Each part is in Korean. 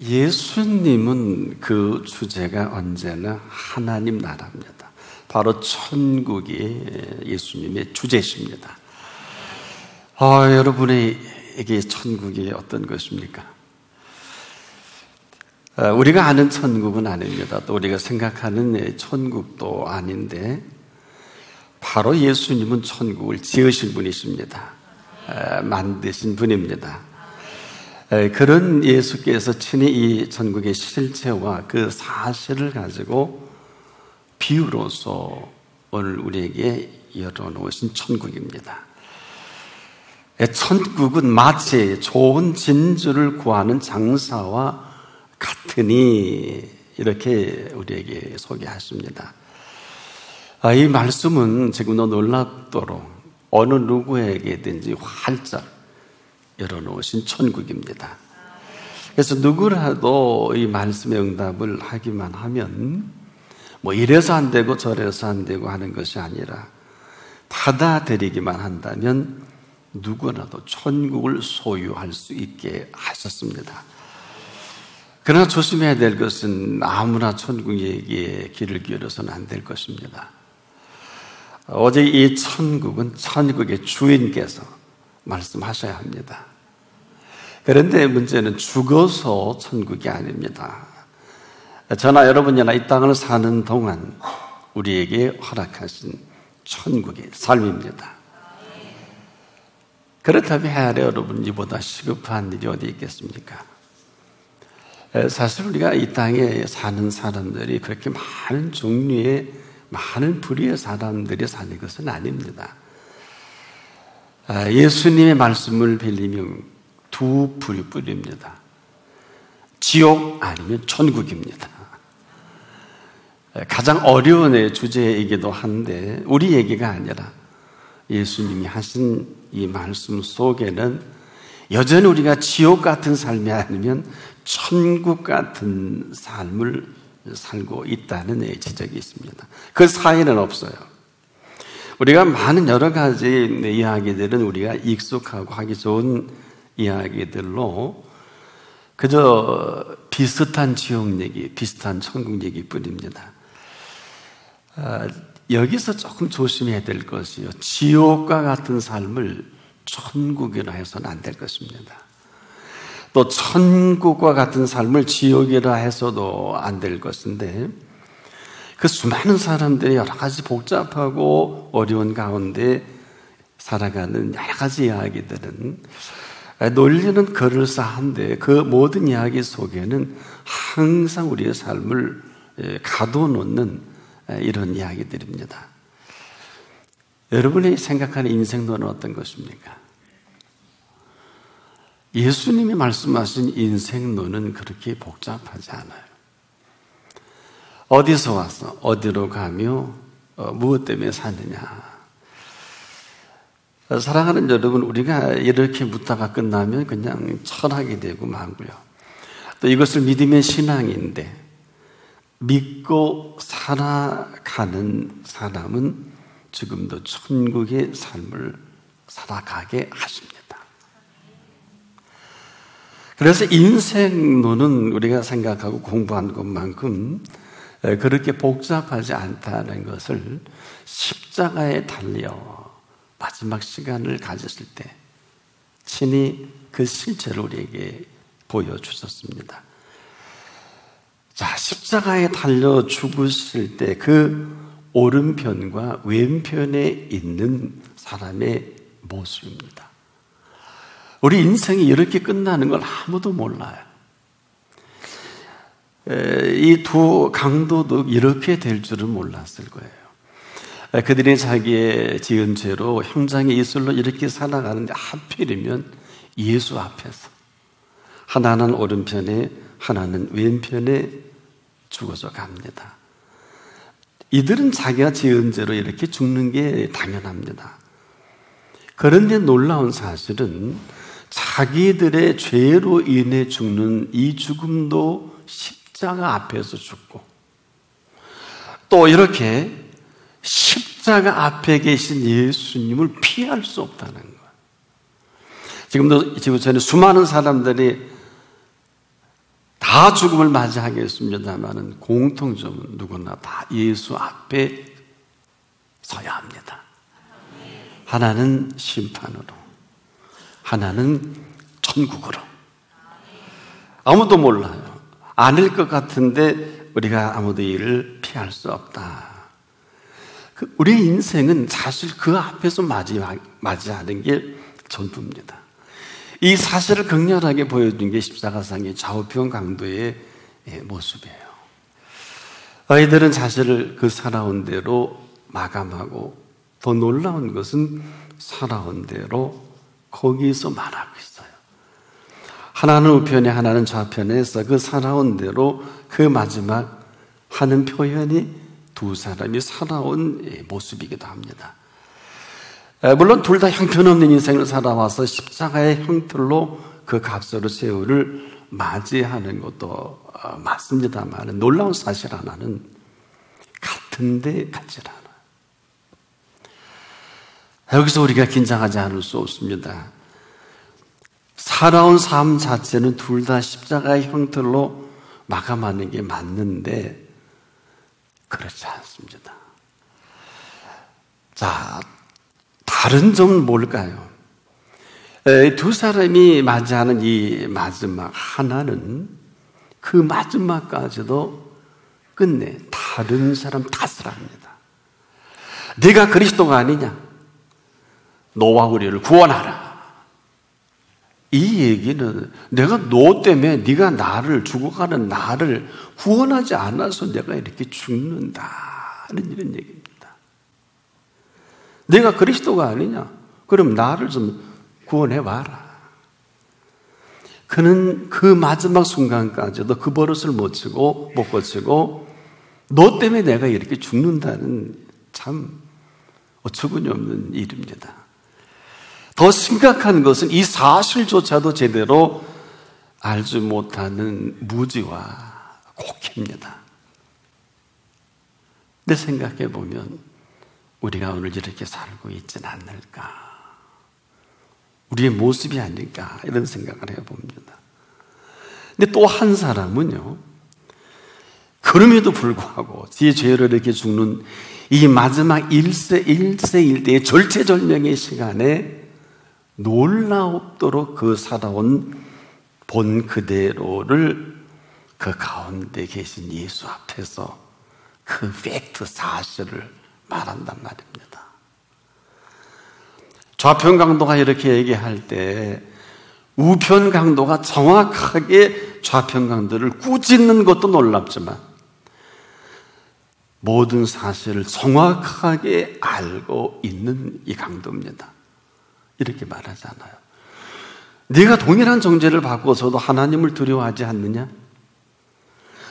예수님은 그 주제가 언제나 하나님 나라입니다. 바로 천국이 예수님의 주제십니다. 여러분에게 천국이 어떤 것입니까? 우리가 아는 천국은 아닙니다. 또 우리가 생각하는 천국도 아닌데, 바로 예수님은 천국을 지으신 분이십니다. 만드신 분입니다. 그런 예수께서 친히 이 천국의 실체와 그 사실을 가지고 비유로서 오늘 우리에게 열어놓으신 천국입니다. 천국은 마치 좋은 진주를 구하는 장사와 같으니, 이렇게 우리에게 소개하십니다. 이 말씀은 지금도 놀랍도록 어느 누구에게든지 활짝 열어놓으신 천국입니다. 그래서 누구라도 이 말씀의 응답을 하기만 하면 이래서 안 되고 저래서 안 되고 하는 것이 아니라 받아들이기만 한다면 누구라도 천국을 소유할 수 있게 하셨습니다. 그러나 조심해야 될 것은 아무나 천국 얘기에 귀를 기울여서는 안 될 것입니다. 어제 이 천국은 천국의 주인께서 말씀하셔야 합니다. 그런데 문제는 죽어서 천국이 아닙니다. 저나 여러분이나 이 땅을 사는 동안 우리에게 허락하신 천국의 삶입니다. 그렇다면 헤아려 여러분, 이보다 시급한 일이 어디 있겠습니까? 사실 우리가 이 땅에 사는 사람들이 그렇게 많은 종류의 많은 부류의 사람들이 사는 것은 아닙니다. 예수님의 말씀을 빌리면 두 부류뿐입니다. 지옥 아니면 천국입니다. 가장 어려운 주제이기도 한데, 우리 얘기가 아니라 예수님이 하신 이 말씀 속에는 여전히 우리가 지옥 같은 삶이 아니면 천국 같은 삶을 살고 있다는 지적이 있습니다. 그 사이는 없어요. 우리가 많은 여러 가지 이야기들은 우리가 익숙하고 하기 좋은 이야기들로 그저 비슷한 지옥 얘기, 비슷한 천국 얘기 뿐입니다. 여기서 조금 조심해야 될 것이요, 지옥과 같은 삶을 천국이라 해서는 안 될 것입니다. 또 천국과 같은 삶을 지옥이라 해서도 안 될 것인데, 그 수많은 사람들이 여러 가지 복잡하고 어려운 가운데 살아가는 여러 가지 이야기들은 논리는 그럴싸한데, 그 모든 이야기 속에는 항상 우리의 삶을 가둬놓는 이런 이야기들입니다. 여러분이 생각하는 인생론은 어떤 것입니까? 예수님이 말씀하신 인생론은 그렇게 복잡하지 않아요. 어디서 와서 어디로 가며 무엇 때문에 사느냐. 사랑하는 여러분, 우리가 이렇게 묻다가 끝나면 그냥 철학이 되고 마고요. 또 이것을 믿으면 신앙인데, 믿고 살아가는 사람은 지금도 천국의 삶을 살아가게 하십니다. 그래서 인생론은 우리가 생각하고 공부한 것만큼 그렇게 복잡하지 않다는 것을 십자가에 달려 마지막 시간을 가졌을 때 친히 그 실체를 우리에게 보여주셨습니다. 자, 십자가에 달려 죽으실 때 그 오른편과 왼편에 있는 사람의 모습입니다. 우리 인생이 이렇게 끝나는 걸 아무도 몰라요. 이 두 강도도 이렇게 될 줄은 몰랐을 거예요. 그들이 자기의 지은 죄로 형장의 이슬로 이렇게 살아가는데, 하필이면 예수 앞에서 하나는 오른편에 하나는 왼편에 죽어서 갑니다. 이들은 자기가 지은 죄로 이렇게 죽는 게 당연합니다. 그런데 놀라운 사실은 자기들의 죄로 인해 죽는 이 죽음도 십자가 앞에서 죽고, 또 이렇게 십자가 앞에 계신 예수님을 피할 수 없다는 거예요. 지금도 지구촌에 수많은 사람들이 다 다 죽음을 맞이하겠습니다만 공통점은 누구나 다 예수 앞에 서야 합니다. 하나는 심판으로, 하나는 천국으로. 아무도 몰라요. 아닐 것 같은데 우리가 아무도 이를 피할 수 없다. 우리 인생은 사실 그 앞에서 맞이하는 게 전부입니다. 이 사실을 극렬하게 보여준 게 십자가상의 좌우편 강도의 모습이에요. 아이들은 사실을 그 살아온 대로 마감하고, 더 놀라운 것은 살아온 대로 거기서 말하고 있어요. 하나는 우편에 하나는 좌편에서 그 살아온 대로 그 마지막 하는 표현이 두 사람이 살아온 모습이기도 합니다. 물론 둘 다 형편없는 인생을 살아와서 십자가의 형틀로 그 값으로 세월을 맞이하는 것도 맞습니다만, 놀라운 사실 하나는 같은데 같지 않아요. 여기서 우리가 긴장하지 않을 수 없습니다. 살아온 삶 자체는 둘 다 십자가의 형틀로 마감하는 게 맞는데 그렇지 않습니다. 자, 다른 점은 뭘까요? 두 사람이 맞이하는 이 마지막 하나는 그 마지막까지도 끝내 다른 사람 탓을 합니다. 네가 그리스도가 아니냐? 너와 우리를 구원하라. 이 얘기는 내가 너 때문에 네가 나를, 죽어가는 나를 구원하지 않아서 내가 이렇게 죽는다는 이런 얘기입니다. 내가 그리스도가 아니냐? 그럼 나를 좀 구원해봐라. 그는 그 마지막 순간까지도 그 버릇을 못 고치고 너 때문에 내가 이렇게 죽는다는 참 어처구니 없는 일입니다. 더 심각한 것은 이 사실조차도 제대로 알지 못하는 무지와 곡해입니다. 근데 생각해 보면 우리가 오늘 이렇게 살고 있지는 않을까, 우리의 모습이 아닐까, 이런 생각을 해봅니다. 근데 또 한 사람은요, 그럼에도 불구하고 제 죄로 이렇게 죽는 이 마지막 일세일대의 절체절명의 시간에 놀라웠도록 그 살아온 본 그대로를 그 가운데 계신 예수 앞에서 그 팩트 사실을 말한단 말입니다. 좌편 강도가 이렇게 얘기할 때 우편 강도가 정확하게 좌편 강도를 꾸짖는 것도 놀랍지만 모든 사실을 정확하게 알고 있는 이 강도입니다. 이렇게 말하잖아요. 네가 동일한 정죄를 받고서도 하나님을 두려워하지 않느냐?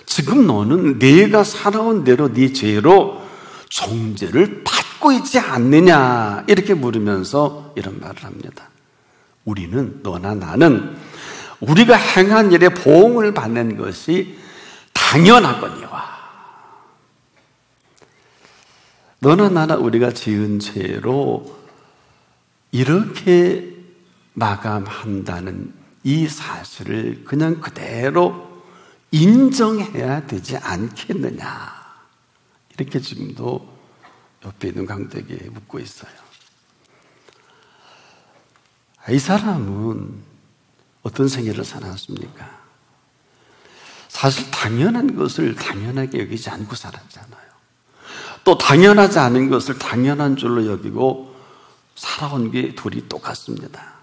지금 너는 네가 살아온 대로 네 죄로 정죄를 받고 있지 않느냐? 이렇게 물으면서 이런 말을 합니다. 우리는, 너나 나는 우리가 행한 일에 보응을 받는 것이 당연하거니와, 너나 나나 우리가 지은 죄로 이렇게 마감한다는 이 사실을 그냥 그대로 인정해야 되지 않겠느냐, 이렇게 지금도 옆에 있는 강도에게 묻고 있어요. 이 사람은 어떤 생애를 살았습니까? 사실 당연한 것을 당연하게 여기지 않고 살았잖아요. 또 당연하지 않은 것을 당연한 줄로 여기고 살아온 게 둘이 똑같습니다.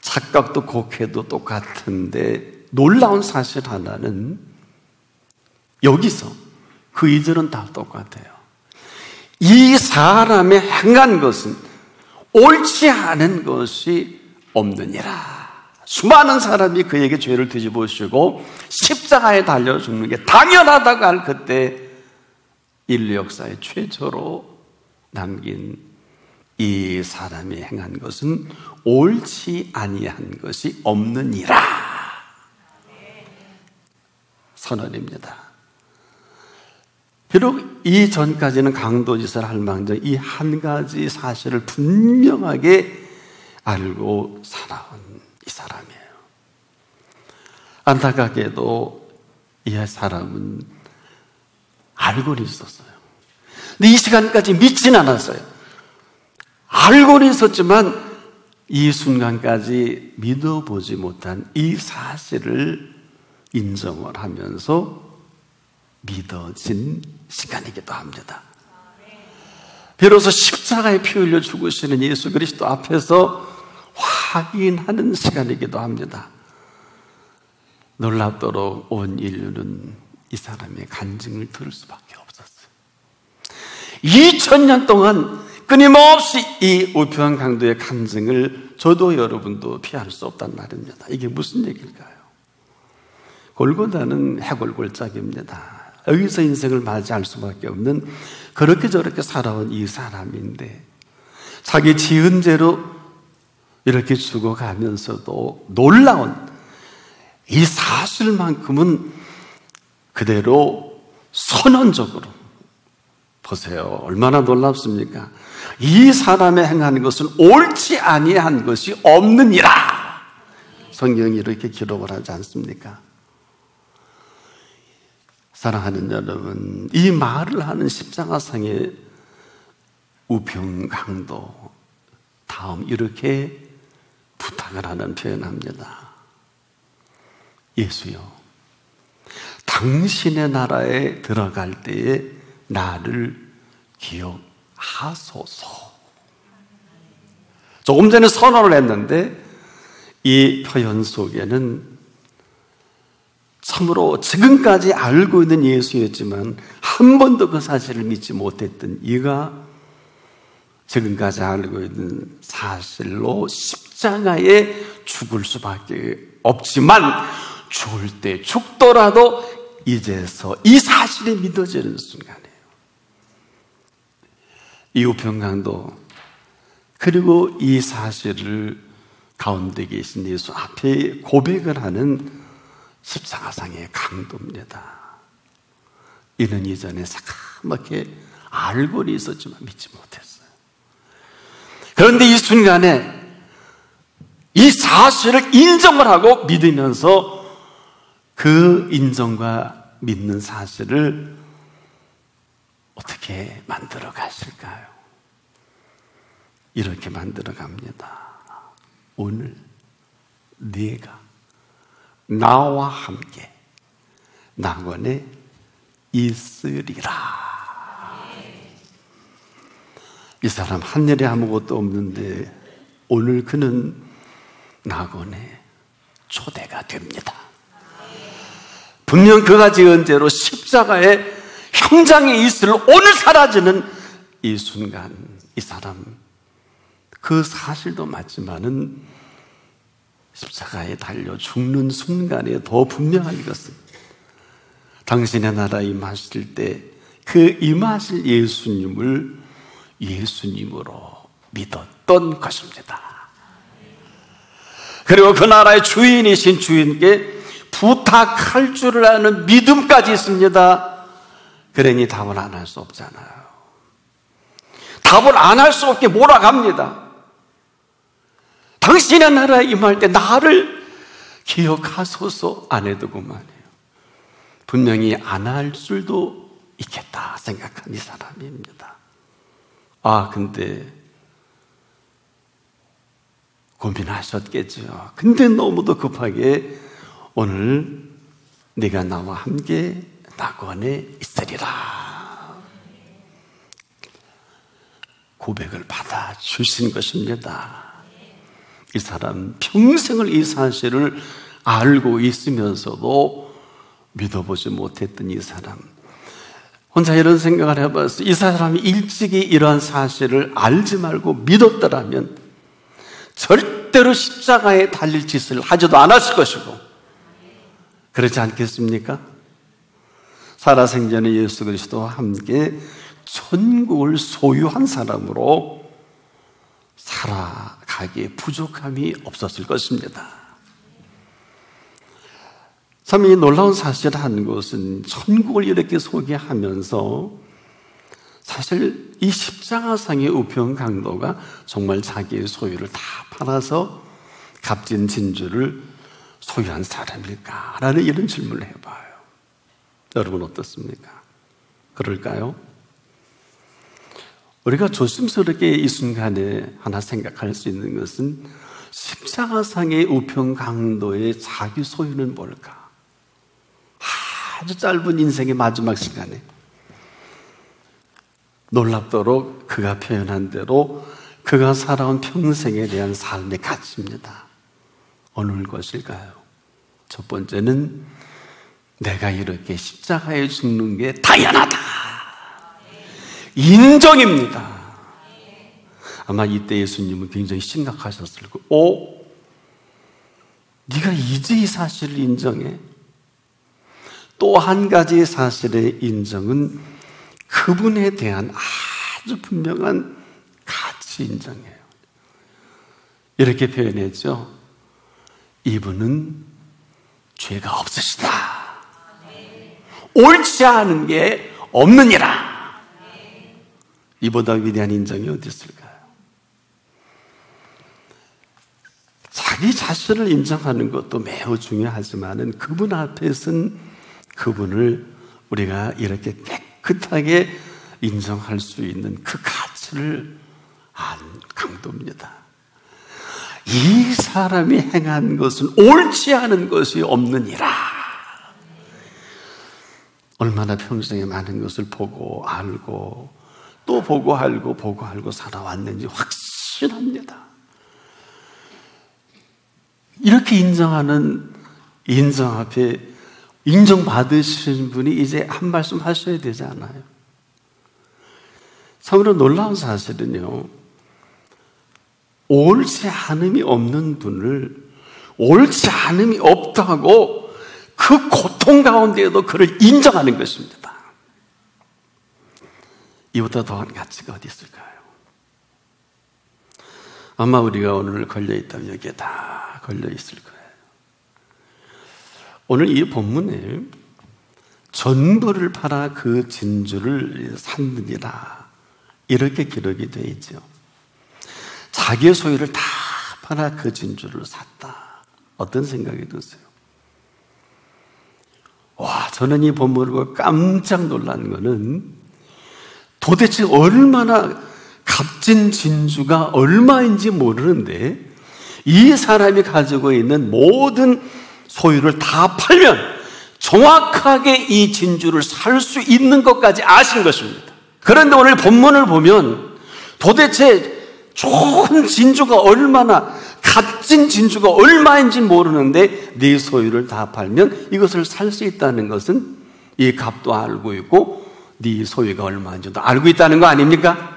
착각도 곡해도 똑같은데 놀라운 사실 하나는 여기서 그 이전은 다 똑같아요. 이 사람의 행한 것은 옳지 않은 것이 없느니라. 수많은 사람이 그에게 죄를 뒤집으시고 십자가에 달려 죽는 게 당연하다고 할 그때 인류 역사의 최초로 남긴 이 사람이 행한 것은 옳지 아니한 것이 없느니라 선언입니다. 비록 이전까지는 강도짓을 할 망정 이 한 가지 사실을 분명하게 알고 살아온 이 사람이에요. 안타깝게도 이 사람은 알고는 있었어요. 근데 이 시간까지 믿진 않았어요. 알고는 있었지만 이 순간까지 믿어보지 못한 이 사실을 인정을 하면서 믿어진 시간이기도 합니다. 비로소 십자가에 피 흘려 죽으시는 예수 그리스도 앞에서 확인하는 시간이기도 합니다. 놀랍도록 온 인류는 이 사람의 간증을 들을 수밖에 없었어요. 2000년 동안 끊임없이 이 우편 강도의 간증을 저도 여러분도 피할 수 없단 말입니다. 이게 무슨 얘기일까요? 골고다는 해골골짜기입니다. 여기서 인생을 맞이할 수밖에 없는 그렇게 저렇게 살아온 이 사람인데 자기 지은 죄로 이렇게 죽어가면서도 놀라운 이 사실만큼은 그대로 선언적으로, 보세요, 얼마나 놀랍습니까? 이 사람의 행하는 것은 옳지 아니한 것이 없느니라. 성경이 이렇게 기록을 하지 않습니까? 사랑하는 여러분, 이 말을 하는 십자가상의 우평강도 다음 이렇게 부탁을 하는 표현합니다. 예수여, 당신의 나라에 들어갈 때에 나를 기억하소서. 조금 전에 선언을 했는데 이 표현 속에는 참으로 지금까지 알고 있는 예수였지만 한 번도 그 사실을 믿지 못했던 이가 지금까지 알고 있는 사실로 십자가에 죽을 수밖에 없지만 죽을 때 죽더라도 이제서 이 사실이 믿어지는 순간이에요. 이 우평강도 그리고 이 사실을 가운데 계신 예수 앞에 고백을 하는 십자가상의 강도입니다. 이는 이전에 새까맣게 알고는 있었지만 믿지 못했어요. 그런데 이 순간에 이 사실을 인정을 하고 믿으면서 그 인정과 믿는 사실을 어떻게 만들어 가실까요? 이렇게 만들어 갑니다. 오늘 네가 나와 함께 낙원에 있으리라. 이 사람 하늘에 아무것도 없는데 오늘 그는 낙원에 초대가 됩니다. 분명 그가 지은 죄로 십자가의 형장에 있을 오늘 사라지는 이 순간, 이 사람 그 사실도 맞지만은 십자가에 달려 죽는 순간에 더 분명한 것은 당신의 나라에 임하실 때 그 임하실 예수님을 예수님으로 믿었던 것입니다. 그리고 그 나라의 주인이신 주인께 부탁할 줄 아는 믿음까지 있습니다. 그러니 답을 안 할 수 없잖아요. 답을 안 할 수 없게 몰아갑니다. 당신의 나라에 임할 때 나를 기억하소서 안 해도 그만해요. 분명히 안 할 줄도 있겠다 생각한 이 사람입니다. 근데 고민하셨겠죠. 근데 너무도 급하게 오늘 네가 나와 함께 낙원에 있으리라. 고백을 받아주신 것입니다. 이 사람 평생을 이 사실을 알고 있으면서도 믿어보지 못했던 이 사람, 혼자 이런 생각을 해봤어요. 이 사람이 일찍이 이러한 사실을 알지 말고 믿었더라면 절대로 십자가에 달릴 짓을 하지도 않았을 것이고, 그렇지 않겠습니까? 살아생전에 예수 그리스도와 함께 천국을 소유한 사람으로 살아가기에 부족함이 없었을 것입니다. 참 이 놀라운 사실 한 것은 천국을 이렇게 소개하면서 사실 이 십자가상의 우평강도가 정말 자기의 소유를 다 팔아서 값진 진주를 소유한 사람일까? 라는 이런 질문을 해봐요. 여러분 어떻습니까? 그럴까요? 우리가 조심스럽게 이 순간에 하나 생각할 수 있는 것은 십자가상의 우편 강도의 자기 소유는 뭘까? 아주 짧은 인생의 마지막 시간에 놀랍도록 그가 표현한 대로 그가 살아온 평생에 대한 삶의 가치입니다. 어느 것일까요? 첫 번째는 내가 이렇게 십자가에 죽는 게 당연하다. 인정입니다. 아마 이때 예수님은 굉장히 심각하셨을 거예요. 네가 이제 이 사실을 인정해? 또 한 가지 사실의 인정은 그분에 대한 아주 분명한 가치 인정이에요. 이렇게 표현했죠. 이분은 죄가 없으시다. 옳지 않은 게 없느니라. 이보다 위대한 인정이 어디 있을까요? 자기 자신을 인정하는 것도 매우 중요하지만 그분 앞에서는 그분을 우리가 이렇게 깨끗하게 인정할 수 있는 그 가치를 안 강도입니다. 이 사람이 행한 것은 옳지 않은 것이 없느니라. 얼마나 평생에 많은 것을 보고 알고 또 보고 알고 살아왔는지 확실합니다. 이렇게 인정하는 인정 앞에 인정받으시는 분이 이제 한 말씀 하셔야 되지 않아요? 참으로 놀라운 사실은요, 옳지 않음이 없는 분을 옳지 않음이 없다고 그 고통 가운데에도 그를 인정하는 것입니다. 이보다 더한 가치가 어디 있을까요? 아마 우리가 오늘 걸려있다면 여기에 다 걸려있을 거예요. 오늘 이 본문에 전부를 팔아 그 진주를 샀느니라 이렇게 기록이 되어 있죠. 자기의 소유를 다 팔아 그 진주를 샀다. 어떤 생각이 드세요? 저는 이 본문을 보고 깜짝 놀란 거는 도대체 얼마나 값진 진주가 얼마인지 모르는데 이 사람이 가지고 있는 모든 소유를 다 팔면 정확하게 이 진주를 살 수 있는 것까지 아신 것입니다. 그런데 오늘 본문을 보면 도대체 좋은 진주가 얼마나, 값진 진주가 얼마인지 모르는데 네 소유를 다 팔면 이것을 살 수 있다는 것은 이 값도 알고 있고 네 소유가 얼마인지도 알고 있다는 거 아닙니까?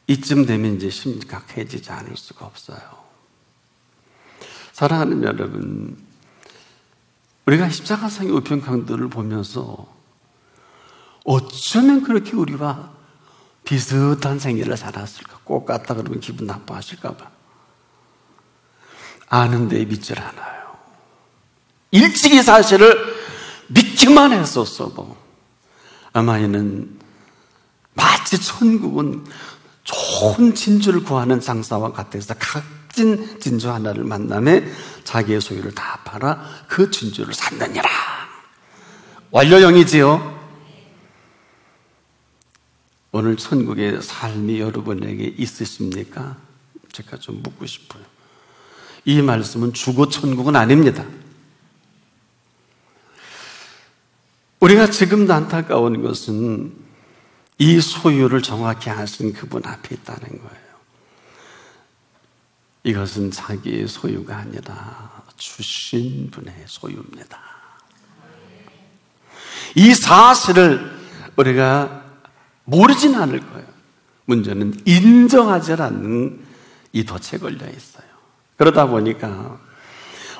이쯤 되면 이제 심각해지지 않을 수가 없어요. 사랑하는 여러분, 우리가 십자가상의 우편 강도를 보면서 어쩌면 그렇게 우리와 비슷한 생애를 살았을까? 꼭 같다 그러면 기분 나빠하실까 봐. 아는데 믿질 않아요. 일찍 이 사실을 믿기만 했었어도 아마 이는 마치 천국은 좋은 진주를 구하는 장사와 같아서 값진 진주 하나를 만남에 자기의 소유를 다 팔아 그 진주를 샀느니라. 완료형이지요. 오늘 천국의 삶이 여러분에게 있으십니까? 제가 좀 묻고 싶어요. 이 말씀은 주고 천국은 아닙니다. 우리가 지금도 안타까운 것은 이 소유를 정확히 아신 그분 앞에 있다는 거예요. 이것은 자기의 소유가 아니라 주신 분의 소유입니다. 이 사실을 우리가 모르진 않을 거예요. 문제는 인정하지 않는 이 덫에 걸려 있어요. 그러다 보니까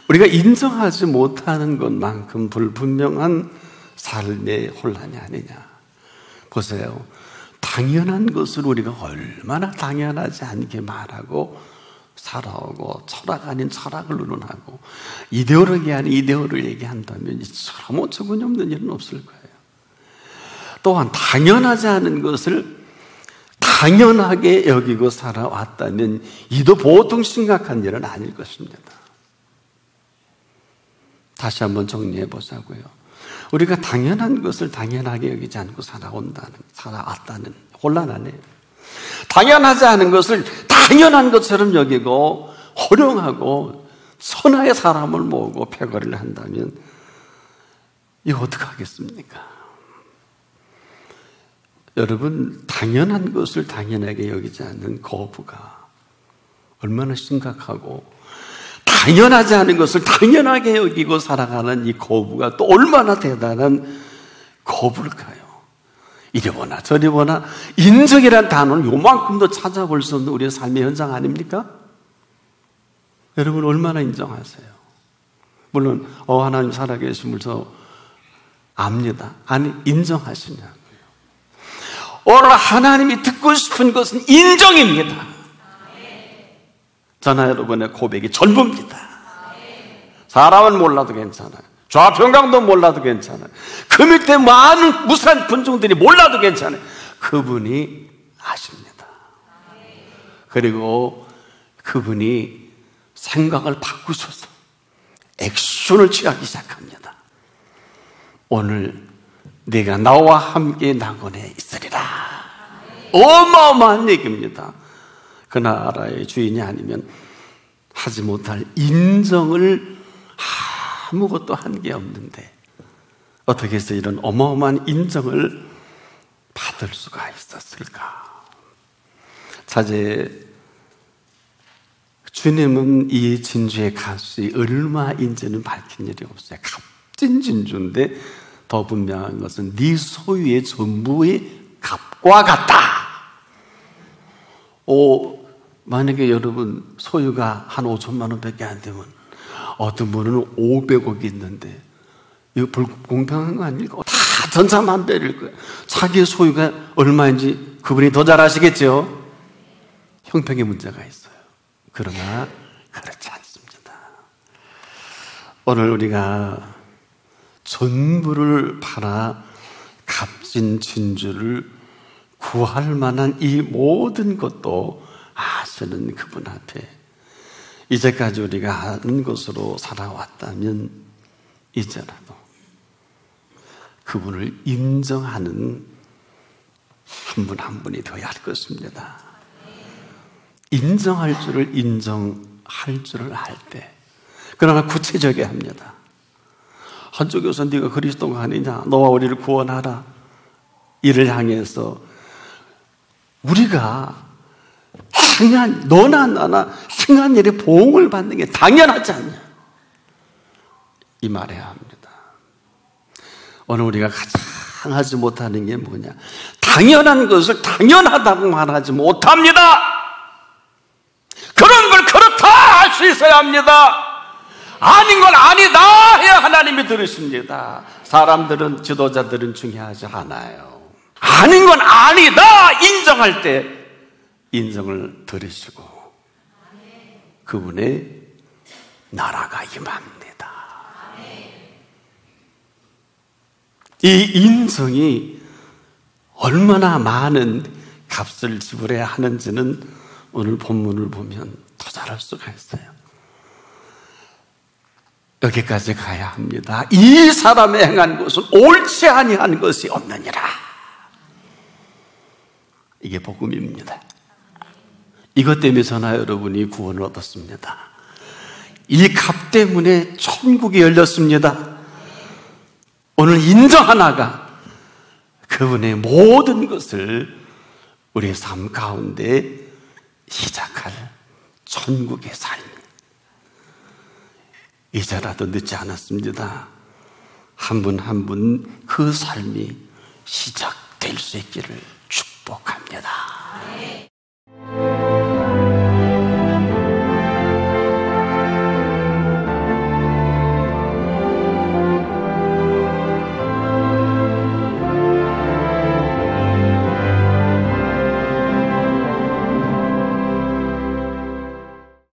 우리가 인정하지 못하는 것만큼 불분명한 삶의 혼란이 아니냐. 보세요. 당연한 것을 우리가 얼마나 당연하지 않게 말하고 살아오고 철학 아닌 철학을 의논하고 이데올로기 아닌 이데올로기를 얘기한다면 이처럼 어처구니 없는 일은 없을 거예요. 또한 당연하지 않은 것을 당연하게 여기고 살아왔다면 이도 보통 심각한 일은 아닐 것입니다. 다시 한번 정리해 보자고요. 우리가 당연한 것을 당연하게 여기지 않고 살아왔다는 곤란하네요. 당연하지 않은 것을 당연한 것처럼 여기고 호령하고 선하게 사람을 모으고 패거리를 한다면 이거 어떡하겠습니까? 여러분, 당연한 것을 당연하게 여기지 않는 거부가 얼마나 심각하고 당연하지 않은 것을 당연하게 여기고 살아가는 이 거부가 또 얼마나 대단한 거부일까요? 이리 보나 저리 보나 인정이라는 단어를 요만큼도 찾아볼 수 없는 우리의 삶의 현장 아닙니까? 여러분 얼마나 인정하세요? 물론 하나님 살아계심을 저 압니다. 아니 인정하시냐고요. 오늘 하나님이 듣고 싶은 것은 인정입니다. 저나 여러분의 고백이 전부입니다. 사람은 몰라도 괜찮아요. 좌평강도 몰라도 괜찮아요. 그 밑에 많은 무수한 군중들이 몰라도 괜찮아요. 그분이 아십니다. 그리고 그분이 생각을 바꾸셔서 액션을 취하기 시작합니다. 오늘 내가 나와 함께 낙원에 있으리라. 어마어마한 얘기입니다. 그 나라의 주인이 아니면 하지 못할 인정을 아무것도 한 게 없는데 어떻게 해서 이런 어마어마한 인정을 받을 수가 있었을까? 자제 주님은 이 진주의 값이 얼마인지는 밝힌 일이 없어요. 값진 진주인데 더 분명한 것은 네 소유의 전부의 값과 같다. 만약에 여러분 소유가 한 5천만 원밖에 안 되면 어떤 분은 500억이 있는데 이거 불공평한 거 아닐까? 다 전사만배일 거예요. 자기의 소유가 얼마인지 그분이 더 잘 아시겠죠? 형평의 문제가 있어요. 그러나 그렇지 않습니다. 오늘 우리가 전부를 팔아 값진 진주를 구할 만한 이 모든 것도 아시는 그분 앞에 이제까지 우리가 하는 것으로 살아왔다면 이제라도 그분을 인정하는 한 분 한 분이 되어야 할 것입니다. 인정할 줄을 인정할 줄을 알 때, 그러나 구체적이어야 합니다. 한쪽에서 네가 그리스도가 아니냐, 너와 우리를 구원하라, 이를 향해서 우리가 행한, 너나 나나 행한 일에 보응을 받는 게 당연하지 않냐, 이 말해야 합니다. 오늘 우리가 가장 하지 못하는 게 뭐냐, 당연한 것을 당연하다고 말하지 못합니다. 그런 걸 그렇다 할 수 있어야 합니다. 아닌 건 아니다 해야 하나님이 들으십니다. 사람들은, 지도자들은 중요하지 않아요. 아닌 건 아니다 인정할 때 인정을 들으시고 그분의 나라가 임합니다. 이 인정이 얼마나 많은 값을 지불해야 하는지는 오늘 본문을 보면 더 잘할 수가 있어요. 여기까지 가야 합니다. 이 사람의 행한 것은 옳지 아니한 것이 없느니라. 이게 복음입니다. 이것 때문에 저나 여러분이 구원을 얻었습니다. 이 값 때문에 천국이 열렸습니다. 오늘 인정 하나가 그분의 모든 것을 우리의 삶 가운데 시작할 천국의 삶, 이제라도 늦지 않았습니다. 한 분 한 분 그 삶이 시작될 수 있기를 축복합니다.